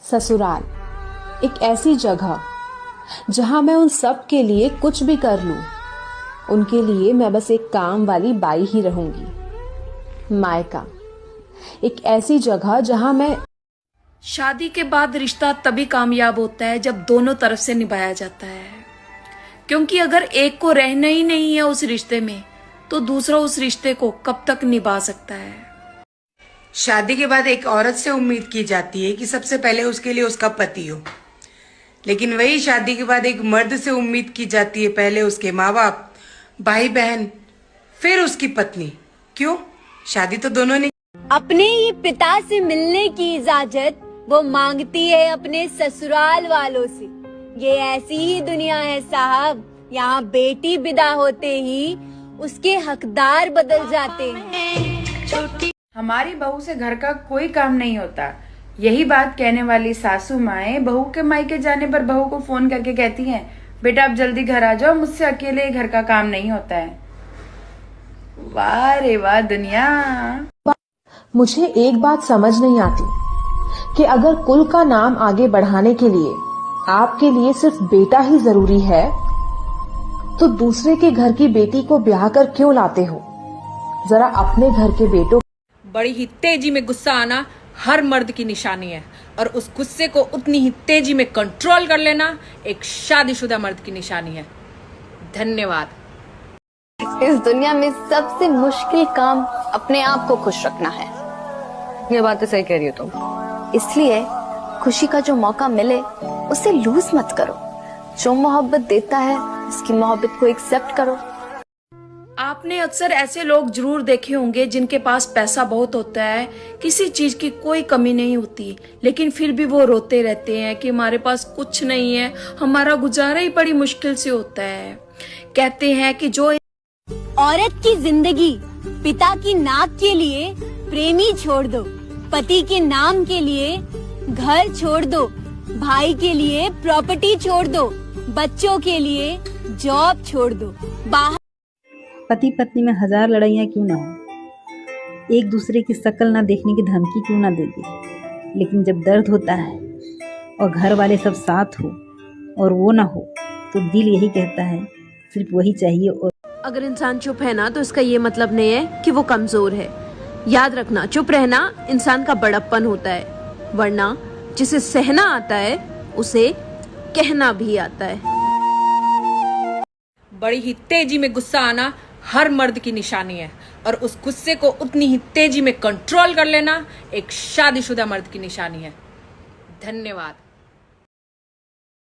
ससुराल एक ऐसी जगह जहां मैं उन सब के लिए कुछ भी कर लूं। उनके लिए मैं बस एक काम वाली बाई ही रहूंगी। मायका एक ऐसी जगह जहां मैं शादी के बाद रिश्ता तभी कामयाब होता है जब दोनों तरफ से निभाया जाता है, क्योंकि अगर एक को रहना ही नहीं है उस रिश्ते में तो दूसरा उस रिश्ते को कब तक निभा सकता है। शादी के बाद एक औरत से उम्मीद की जाती है कि सबसे पहले उसके लिए उसका पति हो, लेकिन वही शादी के बाद एक मर्द से उम्मीद की जाती है पहले उसके माँ बाप, भाई बहन, फिर उसकी पत्नी। क्यों? शादी तो दोनों ने। अपने ही पिता से मिलने की इजाजत वो मांगती है अपने ससुराल वालों से। ये ऐसी ही दुनिया है साहब, यहाँ बेटी विदा होते ही उसके हकदार बदल जाते हैं। हमारी बहू से घर का कोई काम नहीं होता, यही बात कहने वाली सासू माएं बहू के मायके जाने पर बहू को फोन करके कहती हैं, बेटा आप जल्दी घर आ जाओ, मुझसे अकेले घर का काम नहीं होता है। वाह रे वाह दुनिया। मुझे एक बात समझ नहीं आती कि अगर कुल का नाम आगे बढ़ाने के लिए आपके लिए सिर्फ बेटा ही जरूरी है तो दूसरे के घर की बेटी को ब्याह कर क्यों लाते हो? जरा अपने घर के बेटों। बड़ी ही तेजी में गुस्सा आना हर मर्द की निशानी है और उस गुस्से को उतनी ही तेजी में कंट्रोल कर लेना एक शादीशुदा मर्द की निशानी है। धन्यवाद। इस दुनिया में सबसे मुश्किल काम अपने आप को खुश रखना है। ये बात तो सही कह रही हो तुम। इसलिए खुशी का जो मौका मिले उसे लूज मत करो। जो मोहब्बत देता है उसकी मोहब्बत को एक्सेप्ट करो। आपने अक्सर ऐसे लोग जरूर देखे होंगे जिनके पास पैसा बहुत होता है, किसी चीज की कोई कमी नहीं होती, लेकिन फिर भी वो रोते रहते हैं कि हमारे पास कुछ नहीं है, हमारा गुजारा ही बड़ी मुश्किल से होता है। कहते हैं कि जो औरत की जिंदगी पिता की नाक के लिए प्रेमी छोड़ दो, पति के नाम के लिए घर छोड़ दो, भाई के लिए प्रॉपर्टी छोड़ दो, बच्चों के लिए जॉब छोड़ दो। बाहर पति पत्नी में 1000 लड़ाइयाँ क्यों ना हो, एक दूसरे की शक्ल ना देखने की धमकी क्यों ना दे दे, लेकिन जब दर्द होता है और घर वाले सब साथ हो और वो ना हो तो दिल यही कहता है सिर्फ वही चाहिए। और अगर इंसान चुप है ना तो इसका ये मतलब नहीं है कि वो कमजोर है। याद रखना, चुप रहना इंसान का बड़प्पन होता है, वरना जिसे सहना आता है उसे कहना भी आता है। बड़ी ही तेजी में गुस्सा आना हर मर्द की निशानी है और उस गुस्से को उतनी ही तेजी में कंट्रोल कर लेना एक शादीशुदा मर्द की निशानी है। धन्यवाद।